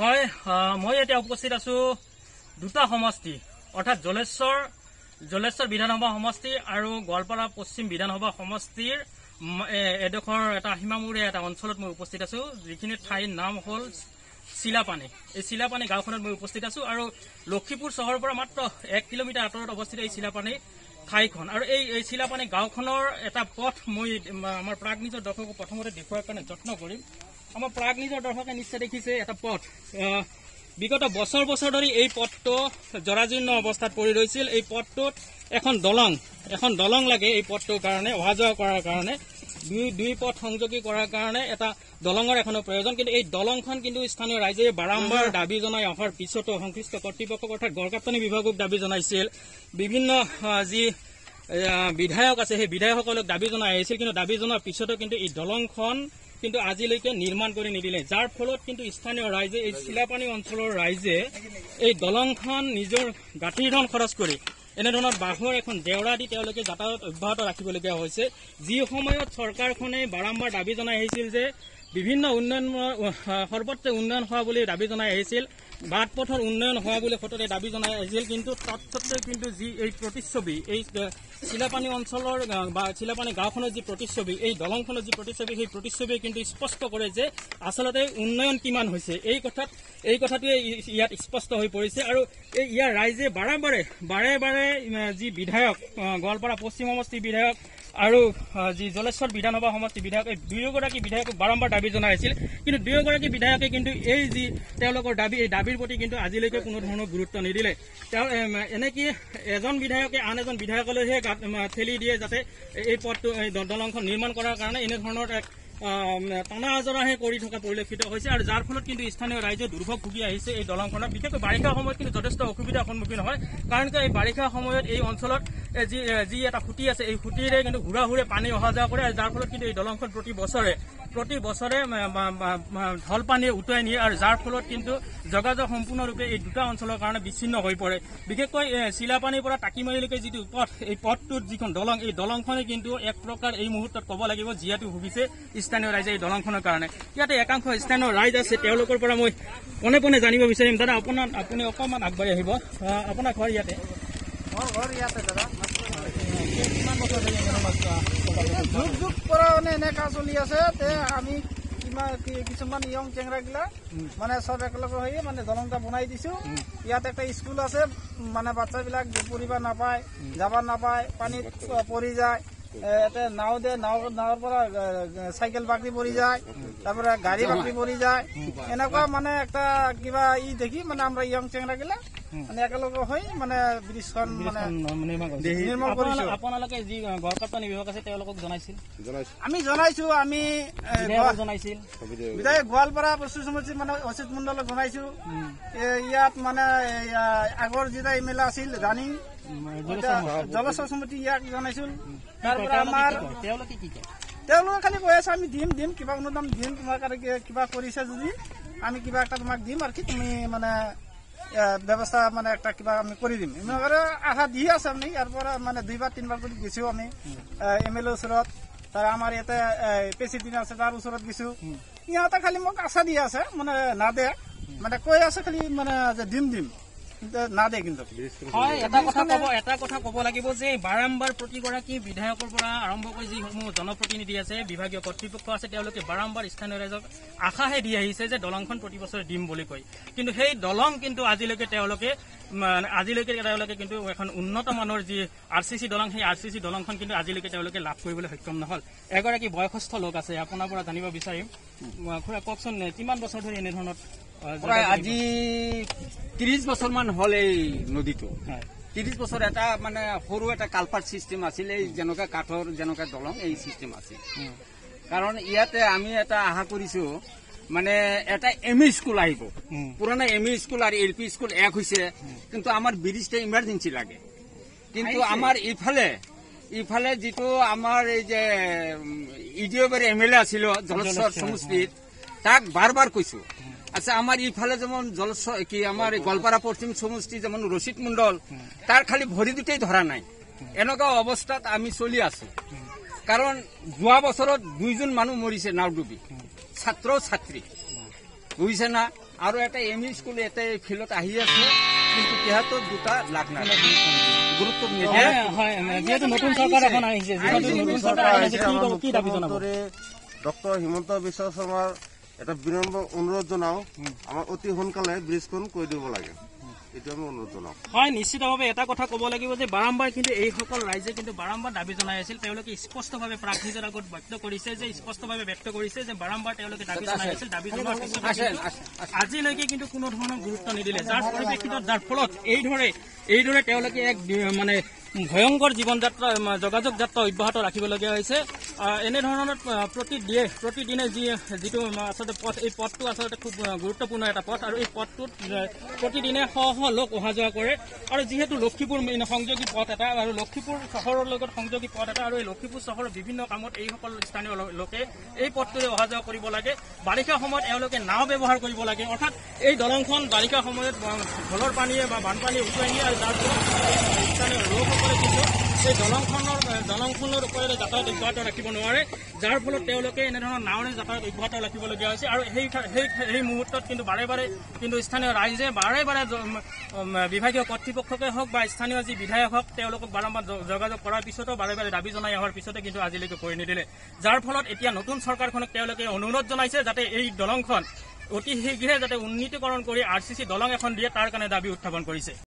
হয়, মই এতিয়া উপস্থিত আছো দুটা সমষ্টি অৰ্থাৎ জলেশ্বৰ বিধানসভা সমষ্টি আৰু গোৱালপাৰা পশ্চিম বিধানসভা সমষ্টিৰ এডোখৰ এটা সীমামূৰীয়া এটা অঞ্চলত মই উপস্থিত আছো, যিখিনি ঠাইৰ নাম হ'ল চিলাপানী। এই চিলাপানী গাঁওখনত মই উপস্থিত আছো আৰু লক্ষীপুৰ চহৰৰ পৰা মাত্ৰ 1 কিলোমিটাৰ আঁতৰত অৱস্থিত এই চিলাপানী ঠাইখন। আৰু এই চিলাপানী গাঁওখনৰ এটা পথ মই আমাৰ প্ৰাগ নিজৰ দৰ্শকক প্ৰথমতে দেখুওৱাৰ কাৰণে যত্ন কৰিম। আমাৰ প্ৰাগ নিজৰ দৰ্শকে নিশ্চয় দেখিছে এটা পথ, বিগত বছৰ ধৰি এই পথটো জৰাজীৰ্ণ অৱস্থাত পৰি ৰৈছিল। এই পথটোত এখন দলং লাগে এই পথটোৰ কাৰণে, অহা যোৱা কৰাৰ কাৰণে, দুই পথ সংযোগী কৰাৰ কাৰণে এটা দলঙৰ এখনো প্ৰয়োজন। কিন্তু এই দলংখন কিন্তু স্থানীয় ৰাইজে বাৰম্বাৰ দাবী জনাই অহাৰ পিছতো সংশ্লিষ্ট কৰ্তৃপক্ষক অৰ্থাৎ গড়কাপ্তানি বিভাগক দাবী জনাইছিল। বিভিন্ন যি বিধায়ক আছে সেই বিধায়কসকলক দাবী জনাই আহিছিল, কিন্তু দাবী জনোৱাৰ পিছতো কিন্তু এই দলংখন কিন্তু আজিলৈকে নিৰ্মাণ কৰি নিদিলে, যাৰ ফলত কিন্তু স্থানীয় ৰাইজে এই চিলাপানী অঞ্চলৰ ৰাইজে এই দলংখন নিজৰ গাঁঠিৰ ধন খৰচ কৰি এনেধৰণৰ বাঁহৰ এখন দেওৰা দি তেওঁলোকে যাতায়াত অব্যাহত ৰাখিবলগীয়া হৈছে। যি সময়ত চৰকাৰখনে বাৰম্বাৰ দাবী জনাই আহিছিল যে বিভিন্ন উন্নয়ন সৰ্বত্ৰে উন্নয়ন হোৱা বুলি দাবী জনাই আহিছিল, বাট পথৰ উন্নয়ন হোৱা বুলি সততে দাবী জনাই আহিছিল, কিন্তু তৎসত্ত্বেও কিন্তু যি এই প্ৰতিচ্ছবি, এই চিলাপানী অঞ্চলৰ বা চিলাপানী গাঁওখনৰ যি প্ৰতিচ্ছবি, এই দলংখনৰ যি প্ৰতিচ্ছবি, সেই প্ৰতিচ্ছবিয়ে কিন্তু স্পষ্ট কৰে যে আচলতে উন্নয়ন কিমান হৈছে। এই কথাটোৱে ইয়াত স্পষ্ট হৈ পৰিছে। আৰু ইয়াৰ ৰাইজে বাৰে যি বিধায়ক, গোৱালপাৰা পশ্চিম সমষ্টিৰ বিধায়ক আৰু যি জলেশ্বৰ বিধানসভা সমষ্টিৰ বিধায়ক, এই দুয়োগৰাকী বিধায়কক বাৰম্বাৰ দাবী জনাই আছিল, কিন্তু দুয়োগৰাকী বিধায়কে কিন্তু এই যি তেওঁলোকৰ দাবী, এই দাবীৰ প্ৰতি কিন্তু আজিলৈকে কোনো ধৰণৰ গুৰুত্ব নিদিলে। এনেকৈ এজন বিধায়কে আন এজন বিধায়কলৈহে ঠেলি দিয়ে যাতে এই পথটো, এই দলংখন নিৰ্মাণ কৰাৰ কাৰণে এনেধৰণৰ এক টানা আজৰাহে কৰি থকা পৰিলক্ষিত হৈছে। আৰু যাৰ ফলত কিন্তু স্থানীয় ৰাইজে দুৰ্ভোগ ভুগি আহিছে। এই দলংখনত বিশেষকৈ বাৰিষা সময়ত কিন্তু যথেষ্ট অসুবিধাৰ সন্মুখীন হয়, কাৰণ এই বাৰিষা সময়ত এই অঞ্চলত যি এটা খুঁটি আছে, এই খুঁটিৰে কিন্তু ঘূৰা পানী অহা যোৱা কৰে, আৰু যাৰ ফলত কিন্তু এই দলংখন প্ৰতি বছৰে ঢল পানীয়ে উটুৱাই নিয়ে, আৰু যাৰ ফলত কিন্তু যোগাযোগ সম্পূৰ্ণৰূপে এই দুটা অঞ্চলৰ কাৰণে বিচ্ছিন্ন হৈ পৰে। বিশেষকৈ চিলাপানীৰ পৰা টাকিমাৰীলৈকে যিটো পথ, এই পথটোত যিখন দলং, এই দলংখনে কিন্তু এক প্ৰকাৰ এই মুহূৰ্তত ক'ব লাগিব যিহেতু ভুগিছে স্থানীয় ৰাইজে এই দলংখনৰ কাৰণে। ইয়াতে একাংশ স্থানীয় ৰাইজ আছে, তেওঁলোকৰ পৰা মই পোনে জানিব বিচাৰিম। দাদা, আপুনি অকণমান আগবাঢ়ি আহিব। আপোনাৰ ঘৰ ইয়াতে? মোৰ ঘৰ ইয়াতে দাদা। কিমান বছৰ যুগ পৰা মানে এনেকা চলি আছে। আমি কিছুমান ইয়ং চেংৰাগিলা মানে চব একেলগে হৈ মানে দলংটা বনাই দিছো। ইয়াত একটা স্কুল আছে, মানে বাচ্চাবিলাক পঢ়িব নাপায়, যাব নাপায়, পানীত পৰি যায়। এটা নাও দিয়ে, নাৱৰ পৰা চাইকেল বাকৰি পৰি যায়, তাৰপৰা গাড়ী বাকৰি পৰি যায়। এনেকুৱা মানে একটা কিবা দেখি মানে আমৰা ইয়ং চেংৰাগিলা মানে একেলগে হৈ মানে ব্ৰিজখন মানে নিৰ্মাণ কৰিছো। আপোনালোকে যি গড়কাপ্তানি বিভাগ আছে তেওঁলোকক জনাইছিল? আমি জনাইছো, আমি বিধায়ক গোৱালপাৰা পশ্চিম সমষ্টিৰ মানে অচিত মণ্ডলক জনাইছো। ইয়াত মানে আগৰ যিটা এমএলএ আছিল ৰানিং জলেশ্বৰ সমষ্টি, ইয়াক জনাইছিল। তাৰপৰা আমাৰ তেওঁলোকে খালি কৈ আছে আমি দিম কিবা অনুদান দিম, তোমাৰ কাৰণে কিবা কৰিছে যদি আমি কিবা একটা তোমাক দিম, আৰু কি তুমি মানে ব্যৱস্থা মানে একটা কিবা আমি কৰি দিম। এনেদৰে আশা দি আছে আমি। ইয়াৰ পৰা মানে 2-3 কৰি গৈছো আমি এমএলএ ওচৰত, তাৰ আমাৰ ইয়াতে প্ৰেচিডেণ্ট আছে তাৰ ওচৰত গৈছো। ইহঁতে খালি মোক আশা দি আছে, মানে নাদে, মানে কৈ আছে খালি মানে যে দিম নাদে। কিন্তু হয়, এটা কথা ক'ব লাগিব যে বাৰম্বাৰ প্ৰতিগৰাকী বিধায়কৰ পৰা আৰম্ভ কৰি যিসমূহ জনপ্ৰতিনিধি আছে, বিভাগীয় কৰ্তৃপক্ষ আছে, তেওঁলোকে বাৰম্বাৰ স্থানীয় ৰাইজক আশাহে দি আহিছে যে দলংখন প্ৰতি বছৰে দিম বুলি কয়। কিন্তু সেই দলং কিন্তু আজিলৈকে তেওঁলোকে কিন্তু এখন উন্নত মানৰ যি RCC দলং, সেই RCC দলংখন কিন্তু আজিলৈকে তেওঁলোকে লাভ কৰিবলৈ সক্ষম নহল। এগৰাকী বয়সস্থ লোক আছে, আপোনাৰ পৰা জানিব বিচাৰিম। খুৰা কওকচোন, কিমান বছৰ ধৰি এনেধৰণৰ? প্ৰায় আজি 30 বছৰমান হ'ল এই নদীটো। 30 বছৰ এটা মানে সৰু এটা কালপাৰ্ট চিষ্টেম আছিল, এই যেনেকুৱা কাঠৰ যেনেকুৱা দলং এই চিষ্টেম আছিল। কাৰণ ইয়াতে আমি এটা আশা কৰিছো মানে এটা এমই স্কুল আহিব, পুৰণা এমই স্কুল আৰু LP স্কুল এক হৈছে, কিন্তু আমাৰ ব্ৰিজটা ইমাৰ্জেঞ্চি লাগে। কিন্তু আমাৰ ইফালে যিটো আমাৰ এই যে ইডিঅ'বাৰী এমএলএ আছিল জলেশ্বৰ সমষ্টিত, তাক বাৰ কৈছো। আচ্ছা, আমাৰ ইফালে যেমন জলেশ্বৰ কি আমাৰ গোৱালপাৰা পশ্চিম সমষ্টি যেমন ৰশিদ মণ্ডল, তাৰ খালি ভৰি দুটাই ধৰা নাই। এনেকুৱা অৱস্থাত আমি চলি আছো। কাৰণ যোৱা বছৰত 2জন মানুহ মৰিছে নাও ডুবি, ছাত্ৰ ছাত্ৰী, বুজিছে না? আৰু এটা এমই স্কুল এটা ফিল্ডত আহি আছে, কিন্তু সিহঁতৰ দুটা লাগ নাই, গুৰুত্ব নিদিয়ে। যিহেতু নতুন চৰকাৰ এখন আহিছে, কি দাবী জনাব? ডক্টৰ হিমন্ত বিশ্ব শৰ্মাৰ এটা বিনম্ৰ অনুৰোধ জনাও, আমাৰ অতি সোনকালে ব্ৰিজখন কৰি দিব লাগে, এইটো আমি অনুৰোধ জনাও। হয়, নিশ্চিতভাৱে এটা কথা ক'ব লাগিব যে বাৰম্বাৰ কিন্তু এইসকল ৰাইজে কিন্তু বাৰম্বাৰ দাবী জনাই আছিল। তেওঁলোকে স্পষ্টভাৱে প্ৰাৰ্থীজনৰ আগত ব্যক্ত কৰিছে যে বাৰম্বাৰ তেওঁলোকে দাবী জনাই আছিল। দাবী জনোৱাৰ পিছত আজিলৈকে কিন্তু কোনো ধৰণৰ গুৰুত্ব নিদিলে, যাৰ পৰিপ্ৰেক্ষিতত যাৰ ফলত এইদৰে তেওঁলোকে এক মানে ভয়ংকৰ জীৱন যাত্ৰা, যোগাযোগ যাত্ৰা অব্যাহত ৰাখিবলগীয়া হৈছে। এনেধৰণৰ প্ৰতিদিনে যিটো আচলতে পথ, এই পথটো আচলতে খুব গুৰুত্বপূৰ্ণ এটা পথ, আৰু এই পথটোত প্ৰতিদিনে শ লোক অহা যোৱা কৰে। আৰু যিহেতু লক্ষীপুৰ সংযোগী পথ এটা আৰু লক্ষীপুৰ চহৰৰ লগত সংযোগী পথ এটা, আৰু এই লক্ষীপুৰ চহৰৰ বিভিন্ন কামত এইসকল স্থানীয় লোকে এই পথটোৰে অহা যোৱা কৰিব লাগে। বাৰিষা সময়ত এওঁলোকে নাও ব্যৱহাৰ কৰিব লাগে, অৰ্থাৎ এই দলংখন বাৰিষা সময়ত ঢলৰ পানীয়ে বা বানপানীয়ে উটুৱাই নিয়ে, আৰু যাৰ ফলত স্থানীয় লোকসকলে কিন্তু এই দলংখনৰ ওপৰেৰে যাতায়াত অব্যাহত ৰাখিব নোৱাৰে, যাৰ ফলত তেওঁলোকে এনেধৰণৰ নাৱেৰে যাতায়াত অব্যাহত ৰাখিবলগীয়া হৈছে। আৰু সেই মুহূৰ্তত কিন্তু বাৰে বাৰে কিন্তু স্থানীয় ৰাইজে বাৰে বাৰে বিভাগীয় কৰ্তৃপক্ষকে হওক বা স্থানীয় যি বিধায়ক হওক, তেওঁলোকক বাৰম্বাৰ যোগাযোগ কৰাৰ পিছতো বাৰে বাৰে দাবী জনাই অহাৰ পিছতে কিন্তু আজিলৈকে কৰি নিদিলে, যাৰ ফলত এতিয়া নতুন চৰকাৰখনক তেওঁলোকে অনুৰোধ জনাইছে যাতে এই দলংখন অতি শীঘ্ৰে যাতে উন্নীতকৰণ কৰি RCC দলং এখন দিয়ে, তাৰ কাৰণে দাবী উত্থাপন কৰিছে।